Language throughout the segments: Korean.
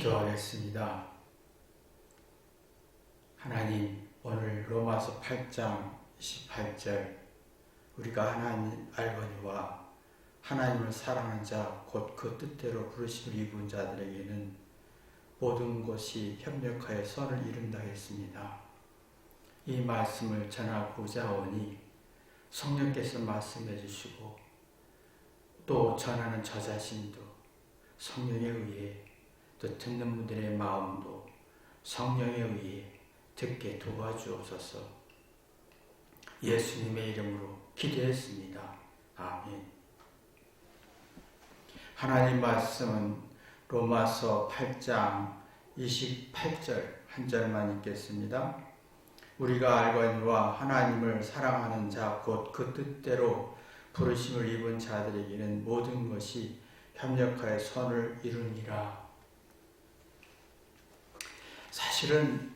기도하겠습니다. 하나님, 오늘 로마서 8장 28절 우리가 하나님 알거니와 하나님을 사랑하는 자 곧 그 뜻대로 부르심을 입은 자들에게는 모든 것이 협력하여 선을 이룬다 했습니다. 이 말씀을 전하고자 하오니 성령께서 말씀해 주시고 또 전하는 저 자신도 성령에 의해 또 듣는 분들의 마음도 성령에 의해 듣게 도와주옵소서. 예수님의 이름으로 기도했습니다. 아멘. 하나님 말씀은 로마서 8장 28절 한 절만 읽겠습니다. 우리가 알거니와 하나님을 사랑하는 자 곧 그 뜻대로 부르심을 입은 자들에게는 모든 것이 협력하여 선을 이루니라. 사실은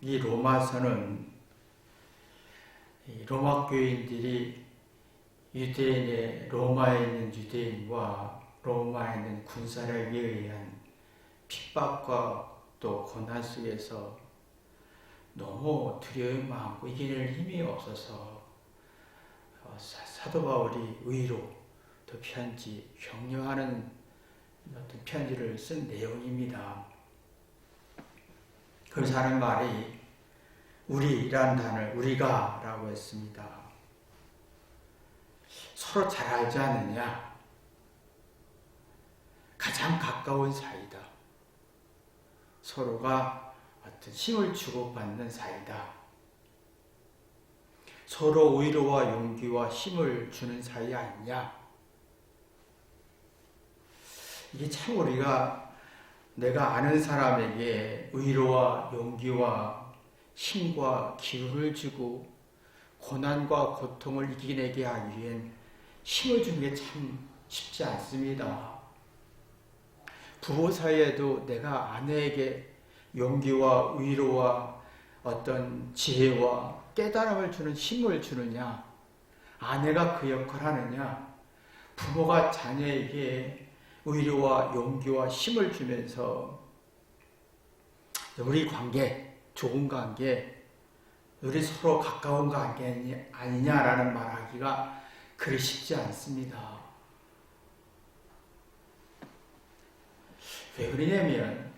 이 로마서는 로마 교인들이 유대인의 로마에 있는 유대인과 로마에 있는 군사력에 의한 핍박과 또 고난 속에서 너무 두려움이 많고 이겨낼 힘이 없어서 사도 바울이 의로 또 편지, 격려하는 어떤 편지를 쓴 내용입니다. 그래서 하는 말이 우리라는 단어를 우리가 라고 했습니다. 서로 잘 알지 않느냐? 가장 가까운 사이다. 서로가 어떤 힘을 주고받는 사이다. 서로 위로와 용기와 힘을 주는 사이 아니냐? 이게 참 우리가 내가 아는 사람에게 위로와 용기와 힘과 기운을 주고 고난과 고통을 이겨내게 하기 위한 힘을 주는 게 참 쉽지 않습니다. 부부 사이에도 내가 아내에게 용기와 위로와 어떤 지혜와 깨달음을 주는 힘을 주느냐, 아내가 그 역할을 하느냐, 부모가 자녀에게 위로와 용기와 힘을 주면서 우리 관계, 좋은 관계, 우리 서로 가까운 관계 아니냐라는 말하기가 그리 쉽지 않습니다. 왜 그러냐면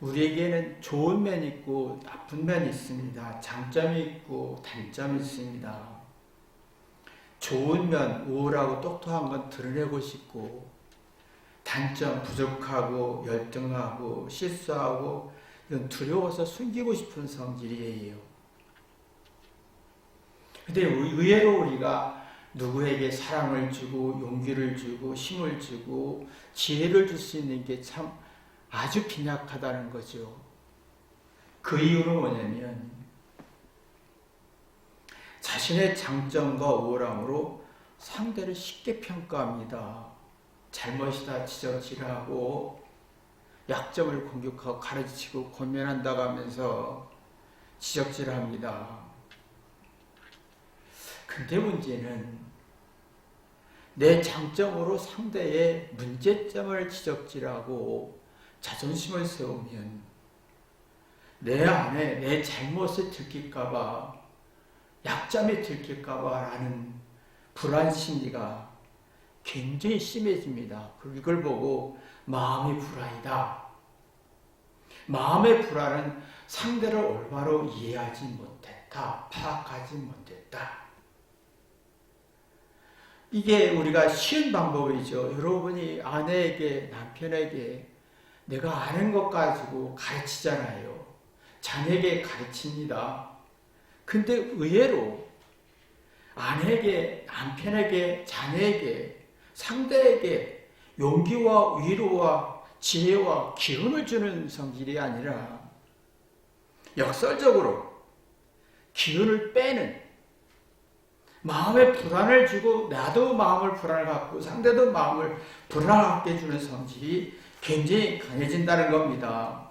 우리에게는 좋은 면이 있고 나쁜 면이 있습니다. 장점이 있고 단점이 있습니다. 좋은 면, 우월하고 똑똑한 건 드러내고 싶고 단점, 부족하고 열등하고 실수하고 이건 두려워서 숨기고 싶은 성질이에요. 근데 의외로 우리가 누구에게 사랑을 주고 용기를 주고 힘을 주고 지혜를 줄 수 있는 게 참 아주 빈약하다는 거죠. 그 이유는 뭐냐면 자신의 장점과 우월함으로 상대를 쉽게 평가합니다. 잘못이다 지적질하고 약점을 공격하고 가르치고 권면한다고 하면서 지적질합니다. 근데 문제는 내 장점으로 상대의 문제점을 지적질하고 자존심을 세우면 내 안에 내 잘못을 들킬까봐 약점이 들킬까봐 라는 불안 심리가 굉장히 심해집니다. 그리고 이걸 보고 마음이 불안이다. 마음의 불안은 상대를 올바로 이해하지 못했다. 파악하지 못했다. 이게 우리가 쉬운 방법이죠. 여러분이 아내에게, 남편에게 내가 아는 것 가지고 가르치잖아요. 자녀에게 가르칩니다. 근데 의외로 아내에게, 남편에게, 자녀에게, 상대에게 용기와 위로와 지혜와 기운을 주는 성질이 아니라 역설적으로 기운을 빼는 마음에 불안을 주고 나도 마음을 불안을 갖고 상대도 마음을 불안하게 해주는 성질이 굉장히 강해진다는 겁니다.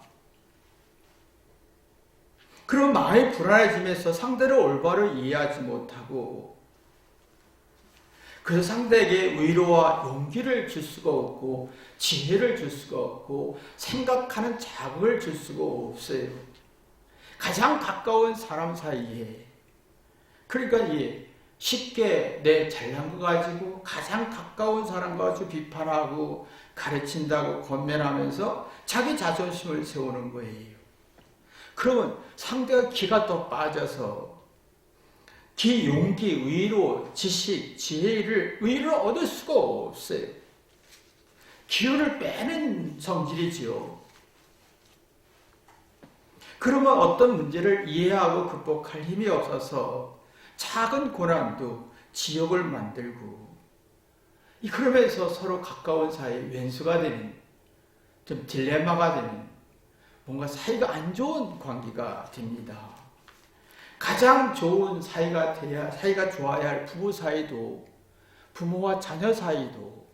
그럼 마음이 불안해지면서 상대를 올바로 이해하지 못하고 그래서 상대에게 위로와 용기를 줄 수가 없고 지혜를 줄 수가 없고 생각하는 자극을 줄 수가 없어요. 가장 가까운 사람 사이에, 그러니까 쉽게 내 잘난 거 가지고 가장 가까운 사람 가지고 비판하고 가르친다고 권면하면서 자기 자존심을 세우는 거예요. 그러면 상대가 기가 더 빠져서 용기, 위로, 지식, 지혜를 얻을 수가 없어요. 기운을 빼는 성질이지요. 그러면 어떤 문제를 이해하고 극복할 힘이 없어서 작은 고난도 지옥을 만들고, 그러면서 서로 가까운 사이 왼수가 되는, 좀 딜레마가 되는, 뭔가 사이가 안 좋은 관계가 됩니다. 가장 좋은 사이가 좋아야 할 부부 사이도, 부모와 자녀 사이도,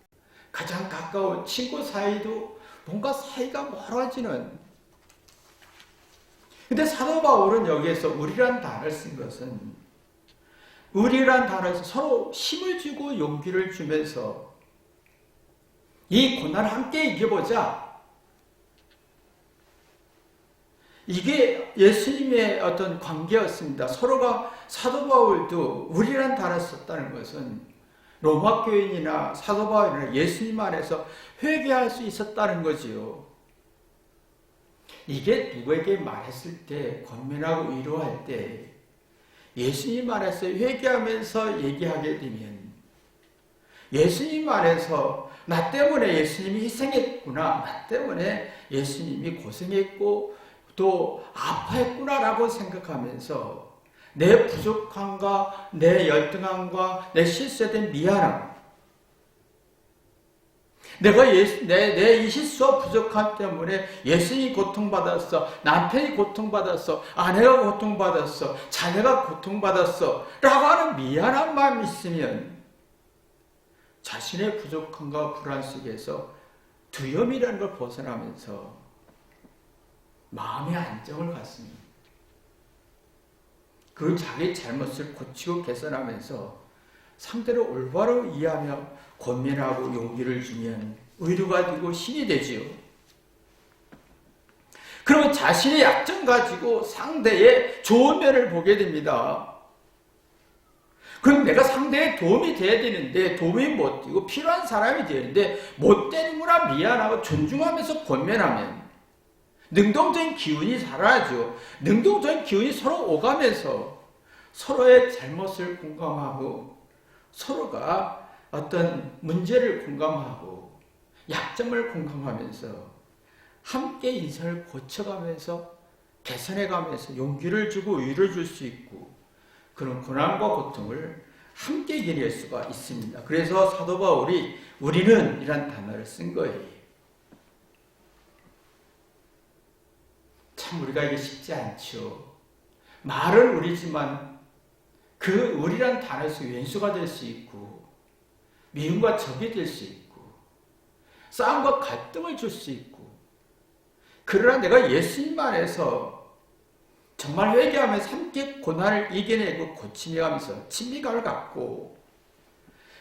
가장 가까운 친구 사이도 뭔가 사이가 멀어지는. 근데 사도 바울은 여기에서 우리란 단어를 쓴 것은, 우리란 단어에서 서로 힘을 주고 용기를 주면서 이 고난을 함께 이겨보자. 이게 예수님의 어떤 관계였습니다. 서로가, 사도 바울도 우리란 단어를 썼다는 것은 로마 교인이나 사도 바울이나 예수님 안에서 회개할 수 있었다는 거지요. 이게 누구에게 말했을 때, 권면하고 위로할 때, 예수님 안에서 회개하면서 얘기하게 되면, 예수님 안에서 나 때문에 예수님이 희생했구나, 나 때문에 예수님이 고생했고 또 아파했구나라고 생각하면서 내 부족함과 내 열등함과 내 실수에 대한 미안함, 내가 내 이 실수와 부족함 때문에 예수님이 고통받았어, 남편이 고통받았어, 아내가 고통받았어, 자녀가 고통받았어 라고 하는 미안한 마음이 있으면 자신의 부족함과 불안 속에서 두려움이라는 걸 벗어나면서 마음의 안정을 갖습니다. 그 자기 잘못을 고치고 개선하면서 상대를 올바로 이해하며 권면하고 용기를 주면 의료가 되고 힘이 되지요. 그러면 자신의 약점 가지고 상대의 좋은 면을 보게 됩니다. 그럼 내가 상대에 도움이 돼야 되는데 도움이 못 되고 필요한 사람이 되는데 못 되는구나, 미안하고 존중하면서 권면하면 능동적인 기운이 살아나죠. 능동적인 기운이 서로 오가면서 서로의 잘못을 공감하고 서로가 어떤 문제를 공감하고 약점을 공감하면서 함께 인생을 고쳐가면서 개선해가면서 용기를 주고 위로를 줄 수 있고 그런 고난과 고통을 함께 이겨낼 수가 있습니다. 그래서 사도 바울이 우리는 이란 단어를 쓴 거예요. 참 우리가 이게 쉽지 않죠. 말은 우리지만 그 우리란 단어에서 왼수가 될 수 있고 미움과 적이 될 수 있고 싸움과 갈등을 줄 수 있고, 그러나 내가 예수님 안에서 정말 회개하면서 함께 고난을 이겨내고 고치면서 친밀감을 갖고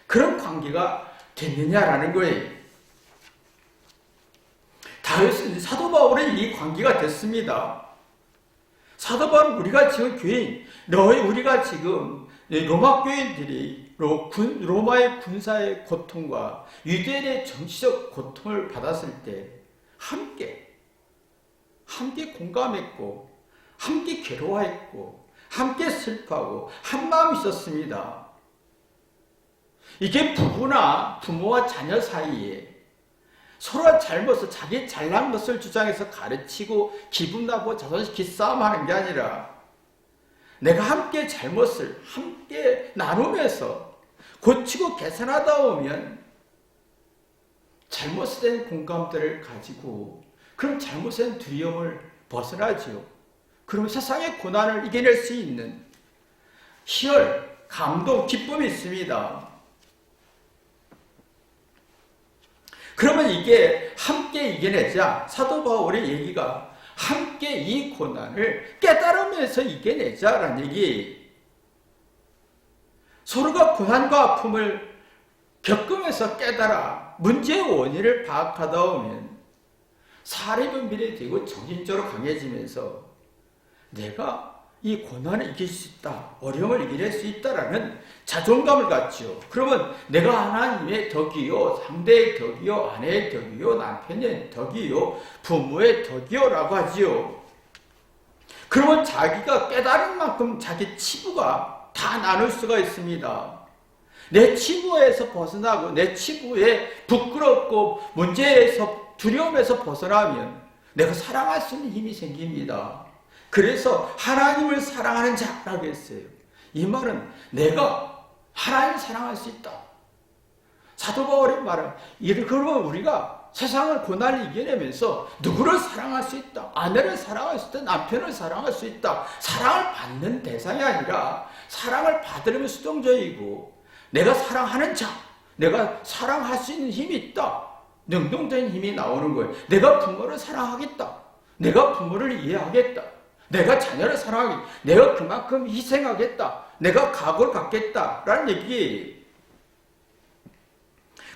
그런 관계가 됐느냐라는 거예요. 사도 바울은 이 관계가 됐습니다. 사도 바울은 우리가 지금 교인, 우리가 지금 로마 교인들이 로마의 군사의 고통과 유대인의 정치적 고통을 받았을 때 함께 공감했고 함께 괴로워했고 함께 슬퍼하고 한마음이 있었습니다. 이게 부모와 자녀 사이에 서로의 잘못을, 자기 잘난 것을 주장해서 가르치고 기분 나쁘고 자존심 기싸움하는 게 아니라 내가 함께 잘못을 함께 나누면서 고치고 개선하다 보면 잘못에 대한 공감대를 가지고 그럼 잘못에 대한 두려움을 벗어나지요. 그럼 세상의 고난을 이겨낼 수 있는 희열, 감동, 기쁨이 있습니다. 그러면 이게 함께 이겨내자. 사도 바울의 얘기가 함께 이 고난을 깨달으면서 이겨내자라는 얘기. 서로가 고난과 아픔을 겪으면서 깨달아 문제의 원인을 파악하다 보면 사례 분별이 되고 정신적으로 강해지면서 내가 이 고난을 이길 수 있다, 어려움을 이길 수 있다라는 자존감을 갖지요. 그러면 내가 하나님의 덕이요, 상대의 덕이요, 아내의 덕이요, 남편의 덕이요, 부모의 덕이요라고 하지요. 그러면 자기가 깨달은 만큼 자기 치부가 다 나눌 수가 있습니다. 내 치부에서 벗어나고 내 치부에 부끄럽고 문제에서 두려움에서 벗어나면 내가 사랑할 수 있는 힘이 생깁니다. 그래서 하나님을 사랑하는 자라고 했어요. 이 말은 내가 하나님을 사랑할 수 있다. 사도 바울의 말은 그러면 우리가 세상을 고난을 이겨내면서 누구를 사랑할 수 있다. 아내를 사랑할 수 있다. 남편을 사랑할 수 있다. 사랑을 받는 대상이 아니라 사랑을 받으려면 수동적이고 내가 사랑하는 자, 내가 사랑할 수 있는 힘이 있다. 능동적인 힘이 나오는 거예요. 내가 부모를 사랑하겠다. 내가 부모를 이해하겠다. 내가 자녀를 사랑하겠다. 내가 그만큼 희생하겠다. 내가 각오를 갖겠다라는 얘기예요.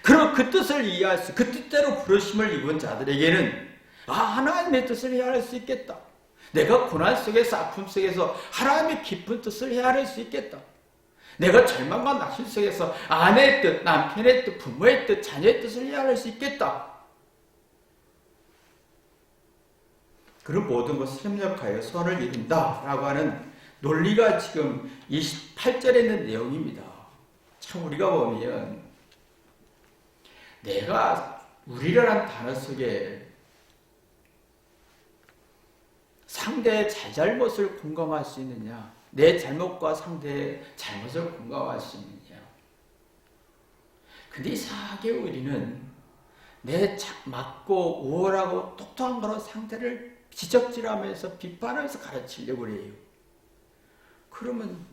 그럼 그 뜻을 이해할 수, 그 뜻대로 부르심을 입은 자들에게는 하나님의 뜻을 헤아릴 수 있겠다. 내가 고난 속에서 아픔 속에서 하나님의 깊은 뜻을 헤아릴 수 있겠다. 내가 절망과 낙심 속에서 아내의 뜻, 남편의 뜻, 부모의 뜻, 자녀의 뜻을 헤아릴 수 있겠다. 그런 모든 것을 협력하여 선을 이룬다라고 하는 논리가 지금 28절에 있는 내용입니다. 참 우리가 보면 내가 우리라는 단어 속에 상대의 잘잘못을 공감할 수 있느냐, 내 잘못과 상대의 잘못을 공감할 수 있느냐. 근데 이상하게 우리는 내 맞고 우월하고 똑똑한 거로 상대를 지적질하면서 비판하면서 가르치려고 해요. 그러면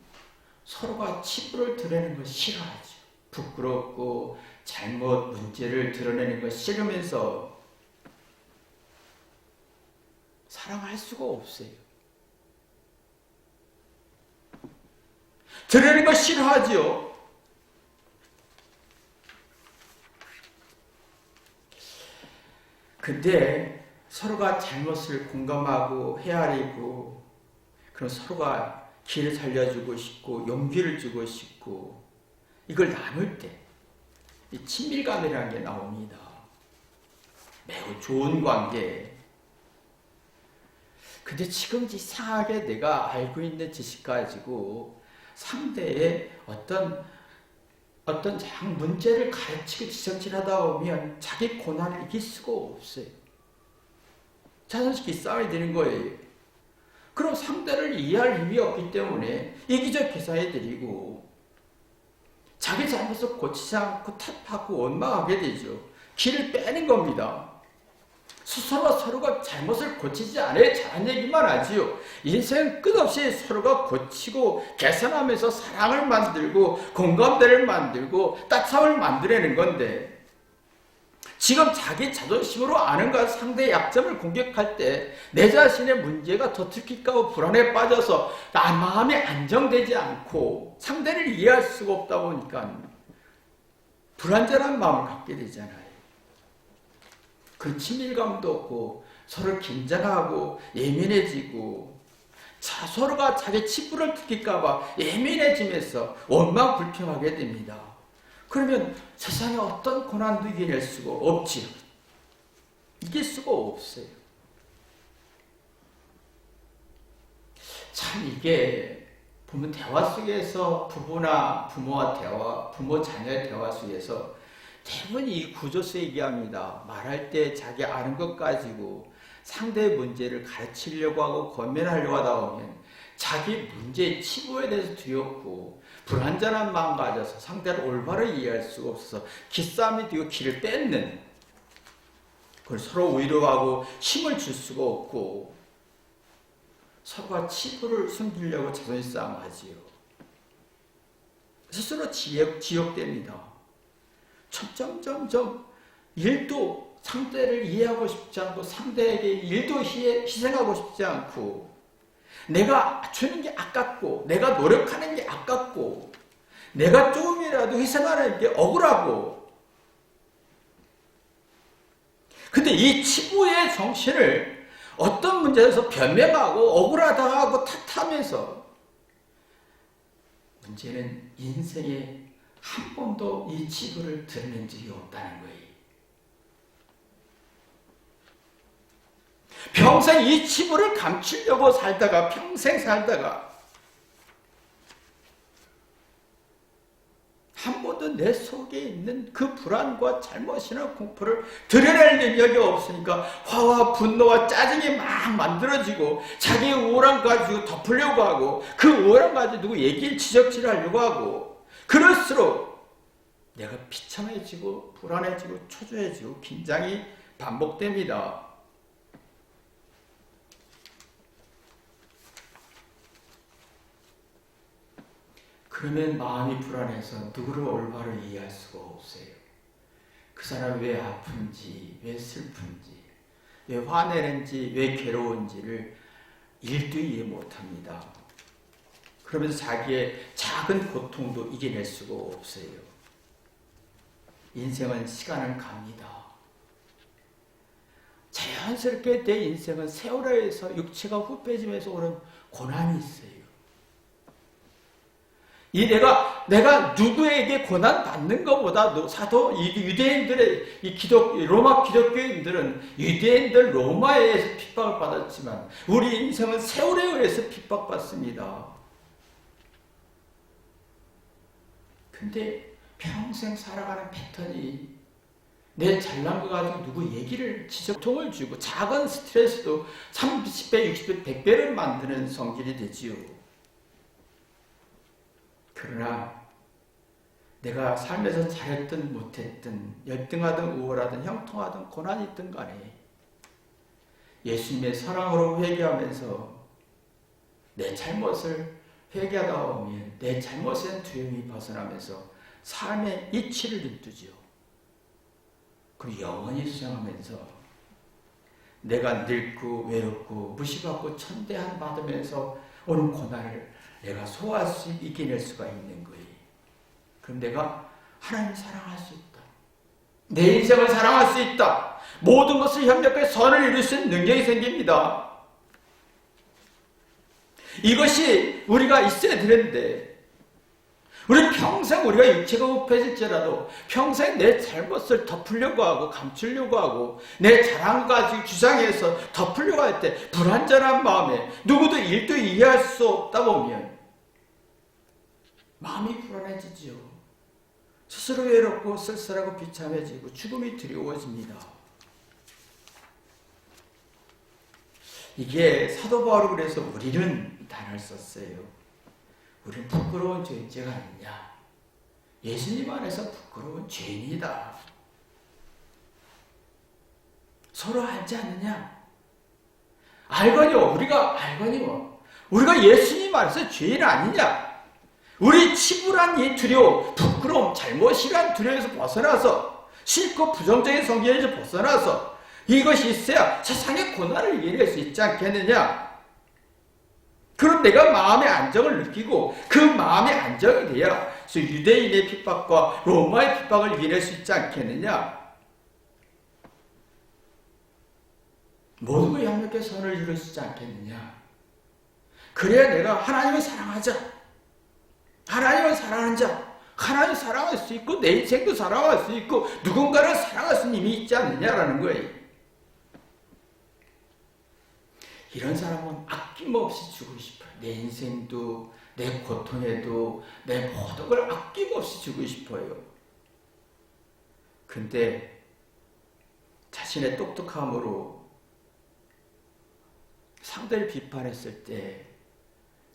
서로가 치부를 드러내는 걸 싫어하죠. 부끄럽고 잘못 문제를 드러내는 걸 싫으면서 사랑할 수가 없어요. 드러내는 걸 싫어하죠. 근데 서로가 잘못을 공감하고 헤아리고 그럼 서로가 길을 살려주고 싶고 용기를 주고 싶고 이걸 나눌 때 이 친밀감이라는 게 나옵니다. 매우 좋은 관계. 근데 지금 이상하게 내가 알고 있는 지식 가지고 상대의 어떤 문제를 가르치고 지적질하다 보면 자기 고난을 이길 수가 없어요. 자존심 싸움이 되는 거예요. 그럼 상대를 이해할 힘이 없기 때문에 이기적 계산해드리고 자기 잘못을 고치지 않고 탓하고 원망하게 되죠. 길을 빼는 겁니다. 서로가 잘못을 고치지 않아야 잘한 얘기만 하지요. 인생은 끝없이 서로가 고치고 개선하면서 사랑을 만들고 공감대를 만들고 따뜻함을 만들어내는 건데 지금 자기 자존심으로 아는 것 상대의 약점을 공격할 때 내 자신의 문제가 더 들킬까 봐 불안에 빠져서 마음이 안정되지 않고 상대를 이해할 수가 없다 보니까 불안전한 마음을 갖게 되잖아요. 그 친밀감도 없고 서로 긴장하고 예민해지고 서로가 자기 치부를 들킬까 봐 예민해지면서 원망 불평하게 됩니다. 그러면 세상에 어떤 고난도 이겨낼 수가 없지요. 이길 수가 없어요. 참 이게 보면 대화 속에서 부부나 부모와 대화, 부모 자녀의 대화 속에서 대부분 이 구조에서 얘기합니다. 말할 때 자기 아는 것 가지고 상대의 문제를 가르치려고 하고 권면하려고 하다 보면 자기 문제의 치부에 대해서 두렵고 불완전한 마음 가져서 상대를 올바로 이해할 수가 없어서 기싸움이 되고 길을 뺏는 그걸 서로 위로하고 힘을 줄 수가 없고 서로가 치부를 숨기려고 자존심 싸움하지요. 스스로 지역됩니다. 점점 일도 상대를 이해하고 싶지 않고 상대에게 일도 희생하고 싶지 않고 내가 주는 게 아깝고 내가 노력하는 게 아깝고 내가 조금이라도 조금이라도 희생하는 게 억울하고, 근데 이 치부의 정신을 어떤 문제에서 변명하고 억울하다 하고 탓하면서, 문제는 인생에 한 번도 이 치부를 드러낸 적이 없다는 거예요. 평생 이 치부를 감추려고 살다가, 평생 살다가 한 번도 내 속에 있는 그 불안과 잘못이나 공포를 드러낼 능력이 없으니까 화와 분노와 짜증이 막 만들어지고, 자기의 우울함 가지고 덮으려고 하고, 그 우울함 가지고 누구 얘기를 지적질하려고 하고, 그럴수록 내가 비참해지고 불안해지고 초조해지고 긴장이 반복됩니다. 그러면 마음이 불안해서 누구를 올바로 이해할 수가 없어요. 그 사람이 왜 아픈지, 왜 슬픈지, 왜 화내는지, 왜 괴로운지를 일도 이해 못합니다. 그러면서 자기의 작은 고통도 이겨낼 수가 없어요. 인생은 시간을 갑니다. 자연스럽게 내 인생은 세월에서 육체가 후패지면서 오는 고난이 있어요. 이 내가 누구에게 고난 받는 것보다 사도 유대인들의 로마 기독교인들은 유대인들 로마에 의해서 핍박을 받았지만 우리 인생은 세월에 의해서 핍박받습니다. 근데 평생 살아가는 패턴이 내 잘난 거 가지고 누구 얘기를 지적통을 주고 작은 스트레스도 30배, 60배, 100배를 만드는 성질이 되지요. 그러나 내가 삶에서 잘했든 못했든 열등하든 우월하든 형통하든 고난이 있든 간에 예수님의 사랑으로 회개하면서 내 잘못을 회개하다 보면 내 잘못에 대한 두려움이 벗어나면서 삶의 이치를 눈뜨지요. 그리고 영원히 수행하면서 내가 늙고 외롭고 무시받고 천대한 받으면서 오는 고난을 내가 소화할 수, 이겨낼 수가 있는 거예요. 그럼 내가 하나님을 사랑할 수 있다. 내 인생을 사랑할 수 있다. 모든 것을 협력해 선을 이룰 수 있는 능력이 생깁니다. 이것이 우리가 있어야 되는데, 우리 평생 우리가 육체가 후패질지라도 평생 내 잘못을 덮으려고 하고 감추려고 하고 내 자랑 가지고 주장해서 덮으려고 할 때 불안전한 마음에 누구도 일도 이해할 수 없다 보면 마음이 불안해지지요. 스스로 외롭고 쓸쓸하고 비참해지고 죽음이 두려워집니다. 이게 사도 바울이 그래서 우리는 이 단어를 썼어요. 우리는 부끄러운 죄인지가 아니냐. 예수님 안에서 부끄러운 죄인이다. 서로 알지 않느냐. 알거니와 우리가 알거니와 우리가 예수님 안에서 죄인 아니냐. 우리 치부란 이 두려움, 부끄러움, 잘못이란 두려움에서 벗어나서 싫고 부정적인 성질에서 벗어나서 이것이 있어야 세상의 고난을 이겨낼 수 있지 않겠느냐. 그럼 내가 마음의 안정을 느끼고 그 마음의 안정이 돼야 유대인의 핍박과 로마의 핍박을 이겨낼 수 있지 않겠느냐. 모든 걸 양육해 선을 이룰 수 있지 않겠느냐. 그래야 내가 하나님을 사랑하자. 하나님을 사랑하는 자, 하나님을 사랑할 수 있고 내 인생도 사랑할 수 있고 누군가를 사랑할 수 있는 힘이 있지 않느냐라는 거예요. 이런 사람은 아낌없이 주고 싶어요. 내 인생도 내 고통에도 내 모든 걸 아낌없이 주고 싶어요. 근데 자신의 똑똑함으로 상대를 비판했을 때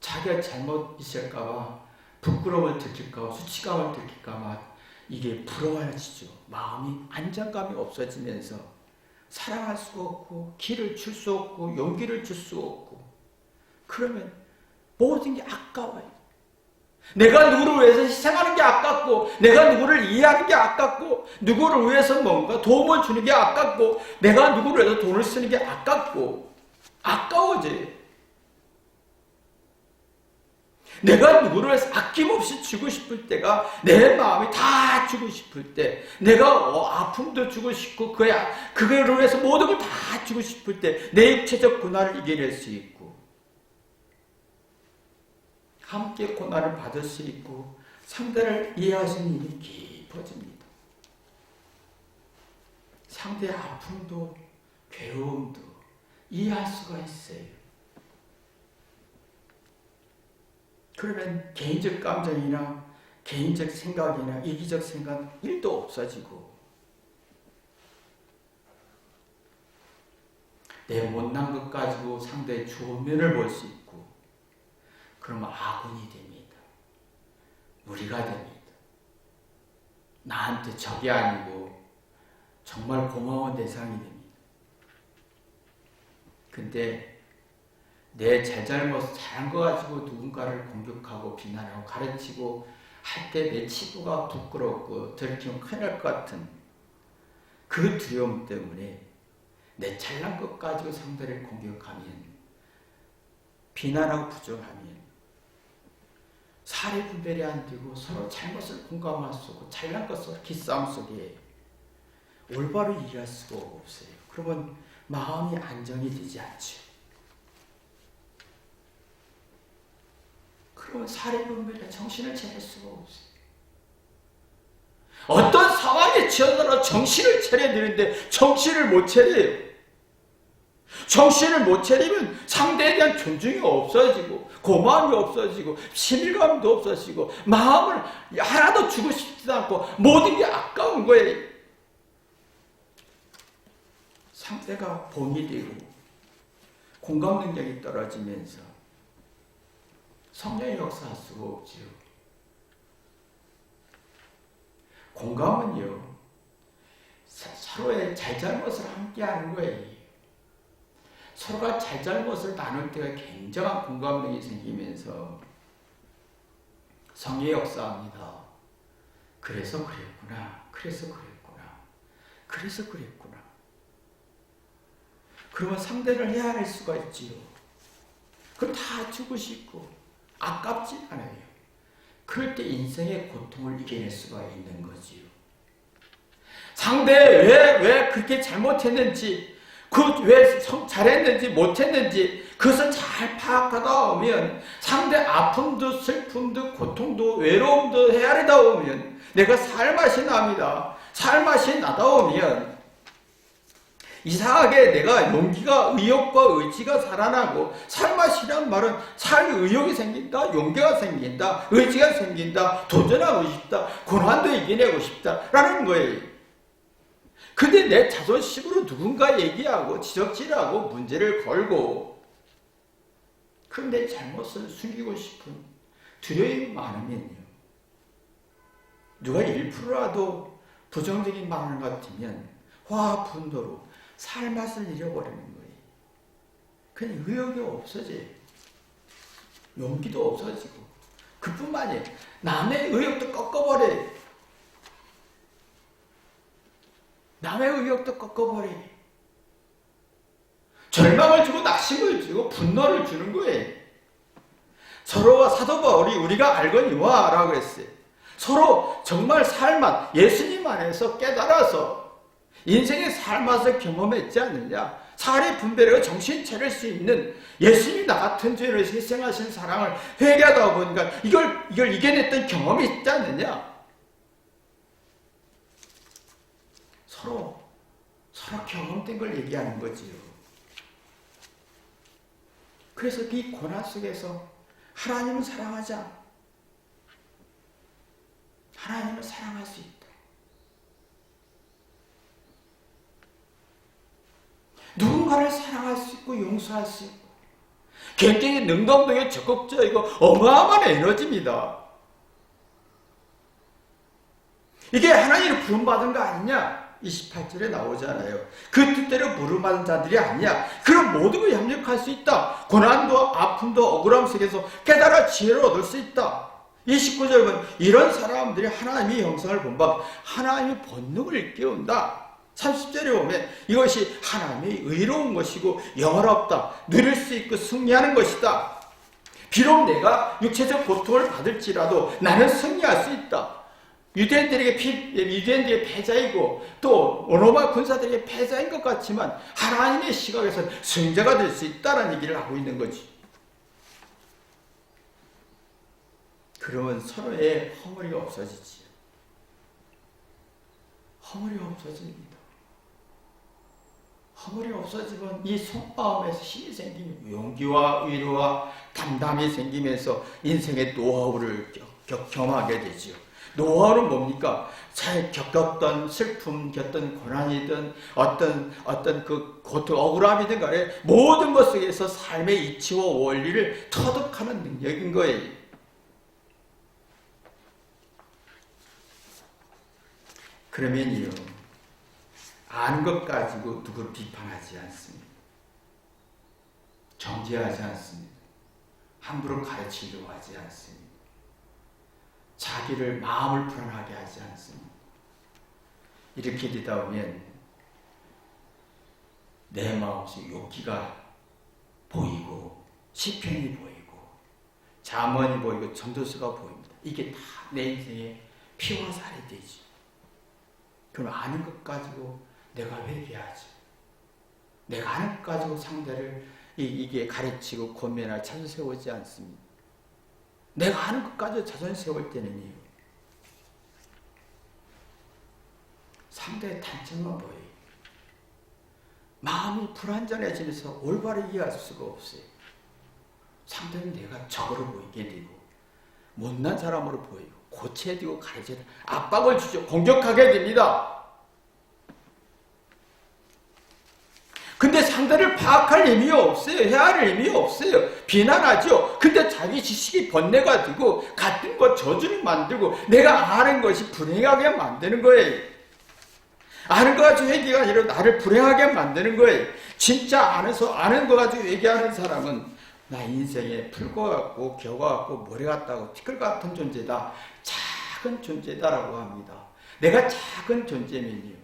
자기가 잘못 있을까봐 부끄러움을 들킬까봐 수치감을 들킬까봐 이게 부러워지죠. 마음이 안정감이 없어지면서 사랑할 수가 없고 길을 줄 수 없고 용기를 줄 수 없고 그러면 모든 게 아까워요. 내가 누구를 위해서 희생하는 게 아깝고 내가 누구를 이해하는 게 아깝고 누구를 위해서 뭔가 도움을 주는 게 아깝고 내가 누구를 위해서 돈을 쓰는 게 아깝고 아까워져요. 내가 누구를 아낌없이 주고 싶을 때가, 내 마음이 다 주고 싶을 때, 내가 아픔도 주고 싶고 그거로 해서 모든 걸 다 주고 싶을 때 내 육체적 고난을 이겨낼 수 있고, 함께 고난을 받을 수 있고, 상대를 이해하시는 일이 깊어집니다. 상대의 아픔도 괴로움도 이해할 수가 있어요. 그러면 개인적 감정이나 개인적 생각이나 이기적 생각 1도 없어지고, 내 못난 것 가지고 상대의 좋은 면을 볼 수 있고, 그러면 아군이 됩니다. 무리가 됩니다. 나한테 적이 아니고 정말 고마운 대상이 됩니다. 근데 내 잘잘못 잘한 거 가지고 누군가를 공격하고 비난하고 가르치고 할 때 내 치부가 부끄럽고 들키면 큰일 날 것 같은 그 두려움 때문에 내 잘난 것 가지고 상대를 공격하면, 비난하고 부정하면 사리 분별이 안 되고 서로 잘못을 공감할 수 없고 잘난 것으로 기싸움 속에 올바로 일할 수가 없어요. 그러면 마음이 안정이 되지 않죠. 그러면 사리분별에 정신을 차릴 수가 없어요. 어떤 상황에 치여들어 정신을 차려야 되는데 정신을 못 차려요. 정신을 못 차리면 상대에 대한 존중이 없어지고, 고마움이 없어지고, 친밀감도 없어지고, 마음을 하나도 주고 싶지도 않고 모든 게 아까운 거예요. 상대가 봉이 되고 공감 능력이 떨어지면서 성령의 역사할 수가 없지요. 공감은요, 서로의 잘잘못을 함께 하는 거예요. 서로가 잘잘못을 나눌 때가 굉장한 공감력이 생기면서 성령의 역사합니다. 그래서 그랬구나. 그래서 그랬구나. 그래서 그랬구나. 그러면 상대를 헤아릴 수가 있지요. 그걸 다 주고 싶고 아깝지 않아요. 그럴 때 인생의 고통을 이겨낼 수가 있는 거지요. 상대 왜 그렇게 잘못했는지, 왜 잘했는지 못했는지 그것을 잘 파악하다 오면, 상대 아픔도 슬픔도 고통도 외로움도 헤아리다 오면 내가 살맛이 납니다. 살맛이 나다 오면 이상하게 내가 용기가, 의욕과 의지가 살아나고, 살맛이란 말은 살 의욕이 생긴다, 용기가 생긴다, 의지가 생긴다, 도전하고 싶다, 고난도 이겨내고 싶다라는 거예요. 근데 내 자존심으로 누군가 얘기하고 지적질하고 문제를 걸고, 그럼 내 잘못을 숨기고 싶은 두려움이 많으면요, 누가 1%라도 부정적인 말을 같으면 화와 분노로 살맛을 잃어버리는 거예요. 그냥 의욕이 없어져요. 용기도 없어지고, 그뿐만 아니에요. 남의 의욕도 꺾어버려요. 남의 의욕도 꺾어버려요. 절망을 주고 낙심을 주고 분노를 주는 거예요. 서로가 사도 바울이 우리가 알거니와 라고 했어요. 서로 정말 살맛, 예수님 안에서 깨달아서 인생의 살맛을 경험했지 않느냐. 사리 분별하고 정신 차릴 수 있는, 예수님이 나 같은 죄를 희생하신 사랑을 회개하다 보니까 이걸 이겨냈던 경험이 있지 않느냐. 서로 경험된 걸 얘기하는 거지요. 그래서 이 고난 속에서 하나님을 사랑하자. 하나님을 사랑할 수 있다. 누군가를 사랑할 수 있고 용서할 수 있고, 굉장히 능동적이고 적극적이고 어마어마한 에너지입니다. 이게 하나님을 부름받은 거 아니냐? 28절에 나오잖아요. 그 뜻대로 부름받은 자들이 아니야. 그럼 모든 걸 협력할 수 있다. 고난도 아픔도 억울함 속에서 깨달아 지혜를 얻을 수 있다. 29절 보면 이런 사람들이 하나님의 형상을 본받아 하나님의 본능을 일깨운다. 30절에 보면 이것이 하나님의 의로운 것이고 영화롭다. 누릴 수 있고 승리하는 것이다. 비록 내가 육체적 고통을 받을지라도 나는 승리할 수 있다. 유대인들에게 패자이고 또 로마 군사들에게 패자인 것 같지만 하나님의 시각에서는 승자가 될 수 있다는 얘기를 하고 있는 거지. 그러면 서로의 허물이가 없어지지. 허물이 없어집니다. 허물이 없어지면 이 속마음에서 힘이 생기면 용기와 위로와 담담이 생기면서 인생의 노하우를 경험하게 되죠. 노하우는 뭡니까? 잘 겪었던 슬픔, 겪었던 고난이든 어떤 그 고통, 억울함이든 간에 모든 것 속에서 삶의 이치와 원리를 터득하는 능력인 거예요. 그러면요, 아는 것 가지고 누구를 비판하지 않습니다. 정죄하지 않습니다. 함부로 가르치려고 하지 않습니다. 자기를 마음을 불안하게 하지 않습니다. 이렇게 되다 보면 내 마음속에 욕기가 보이고 시편이 보이고 잠언이 보이고 전도서가 보입니다. 이게 다 내 인생의 피와 살이 되지. 그럼 아는 것 가지고 내가 회개하지. 내가 아는 것 가지고 상대를 이게 가르치고 권면할 자존 세우지 않습니다. 내가 아는 것 가지고 자존 세울 때는요, 상대의 단점만 보여요. 마음이 불안정해지면서 올바로 이해할 수가 없어요. 상대는 내가 적으로 보이게 되고 못난 사람으로 보이고 고쳐야 되고 가르쳐야 되고 압박을 주죠. 공격하게 됩니다. 근데 상대를 파악할 의미 없어요. 헤아릴 의미 없어요. 비난하죠. 근데 자기 지식이 번뇌가 되고 같은 것 저주를 만들고 내가 아는 것이 불행하게 만드는 거예요. 아는 거 가지고 회개가 아니라 나를 불행하게 만드는 거예요. 진짜 아는 거 가지고 회개하는 사람은 나 인생에 풀과 같고 겨와 같고 모래 같다고 티끌 같은 존재다. 작은 존재다라고 합니다. 내가 작은 존재면요,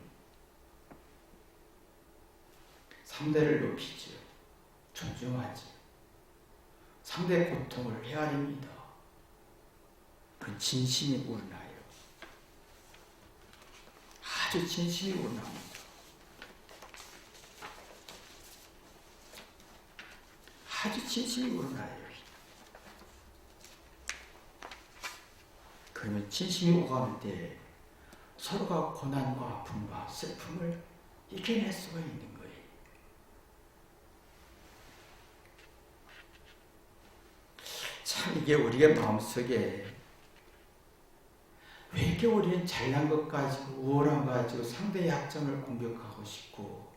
상대를 높이지요. 존중하지요. 상대의 고통을 헤아립니다. 그 진심이 우러나요. 아주 진심이 우러납니다. 아주 진심이 우러나요. 그러면 진심이 오가는 때 서로가 고난과 아픔과 슬픔을 이겨낼 수가 있는 거예요. 참 이게 우리의 마음속에 왜 이렇게 우리는 잘난 것 가지고 우월한 것 가지고 상대의 약점을 공격하고 싶고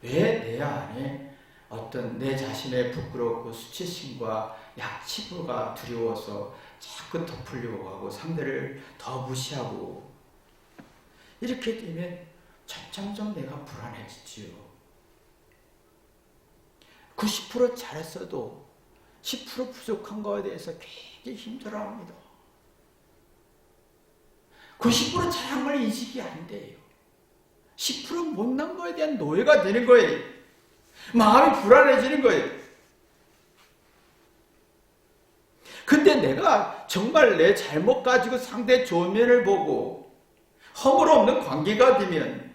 왜 내 안에 어떤 내 자신의 부끄럽고 수치심과 약치부가 두려워서 자꾸 덮으려고 하고 상대를 더 무시하고 이렇게 되면 점점 내가 불안해지지요. 90% 잘했어도 10% 부족한 거에 대해서 굉장히 힘들어합니다. 90% 잘한 걸 인식이 안 돼요. 10% 못난 거에 대한 노예가 되는 거예요. 마음이 불안해지는 거예요. 근데 내가 정말 내 잘못 가지고 상대의 좋은 면을 보고 허물 없는 관계가 되면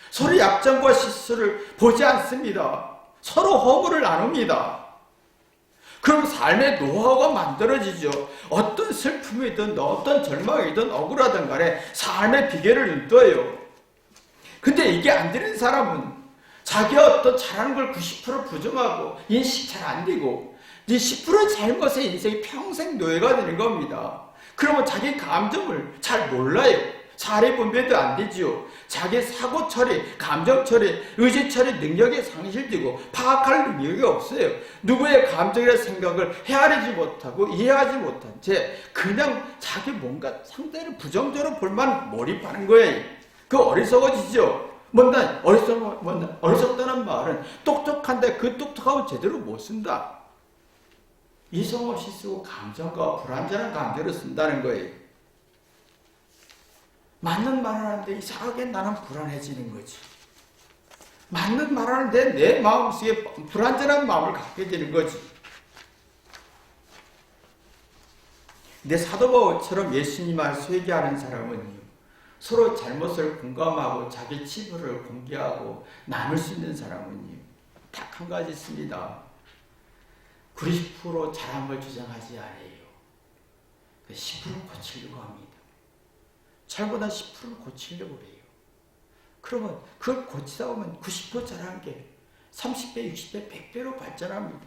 서로 약점과 실수를 보지 않습니다. 서로 허물을 나눕니다. 그럼 삶의 노하우가 만들어지죠. 어떤 슬픔이든 어떤 절망이든 억울하든 간에 삶의 비결을 읽어요. 근데 이게 안 되는 사람은 자기가 어떤 잘하는 걸 90% 부정하고 인식 잘 안 되고 이 10% 잘못에 인생이 평생 노예가 되는 겁니다. 그러면 자기 감정을 잘 몰라요. 사례 분배도 안 되지요. 자기 사고 처리, 감정 처리, 의지 처리 능력이 상실되고 파악할 능력이 없어요. 누구의 감정이나 생각을 헤아리지 못하고 이해하지 못한 채 그냥 자기 뭔가 상대를 부정적으로 볼만 몰입하는 거예요. 그 어리석어지죠. 어리석다는 말은 똑똑한데 그 똑똑하고 제대로 못 쓴다. 이성 없이 쓰고 감정과 불완전한 감정을 쓴다는 거예요. 맞는 말을 하는데 이상하게 나는 불안해지는 거지. 맞는 말을 하는데 내 마음속에 불완전한 마음을 갖게 되는 거지. 근데 사도 바울처럼 예수님을 회개하는 사람은 서로 잘못을 공감하고 자기 치부를 공개하고 나눌 수 있는 사람은 딱 한 가지 있습니다. 90% 잘한 걸 주장하지 않아요. 10% 고치려고 합니다. 잘못한 10%를 고치려고 해요. 그러면 그걸 고치다 보면 90% 잘한 게 30배, 60배, 100배로 발전합니다.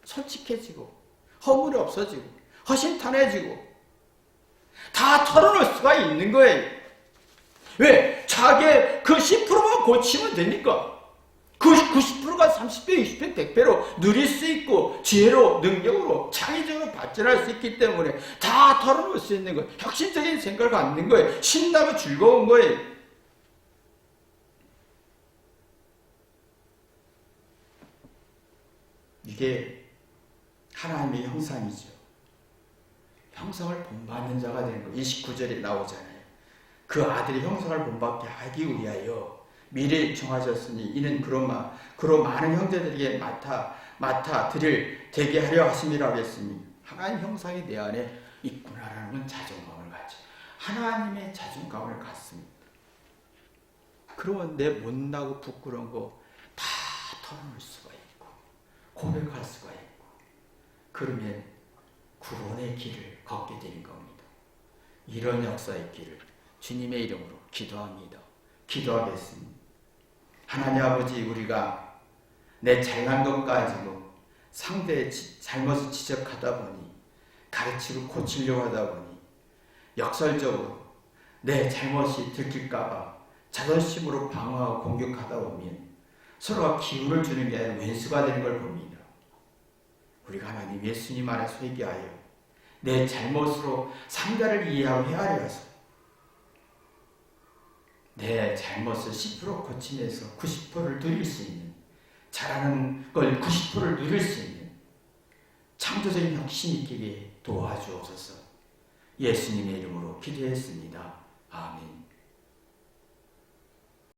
솔직해지고 허물이 없어지고 허심탄회해지고 다 털어놓을 수가 있는 거예요. 왜? 자기의 그 10%만 고치면 되니까. 그 90%가 30배, 20배, 100배로 누릴 수 있고 지혜로, 능력으로, 창의적으로 발전할 수 있기 때문에 다 털어놓을 수 있는 거예요. 혁신적인 생각을 갖는 거예요. 신나고 즐거운 거예요. 이게 하나님의 형상이죠. 형상을 본받는 자가 되는 거예요. 29절에 나오잖아요. 그 아들이 형상을 본받게 하기 위하여 미래에 정하셨으니 이는 그로 많은 형제들에게 맡아 드릴 되게 하려 하심이라고 했으니 하나님 형상이 내 안에 있구나라는 건 자존감을 갖죠. 하나님의 자존감을 갖습니다. 그러면 내 못나고 부끄러운 거 다 털어놓을 수가 있고 고백할 수가 있고 그러면 구원의 길을 걷게 되는 겁니다. 이런 역사 있기를 주님의 이름으로 기도합니다. 기도하겠습니다. 하나님 아버지, 우리가 내 잘난 것 가지고 상대의 잘못을 지적하다 보니 가르치고 고치려고 하다 보니 역설적으로 내 잘못이 들킬까봐 자존심으로 방어하고 공격하다 보면 서로가 기운을 주는 게 아니라 왼수가 되는 걸 봅니다. 우리가 하나님 예수님 안에서 회개하여 내 잘못으로 상대를 이해하고 헤아려서 내 잘못을 10% 고치면서 90%를 누릴 수 있는, 잘하는 걸 90%를 누릴 수 있는 창조적인 혁신이 있기에 도와주옵소서. 예수님의 이름으로 기도했습니다. 아멘.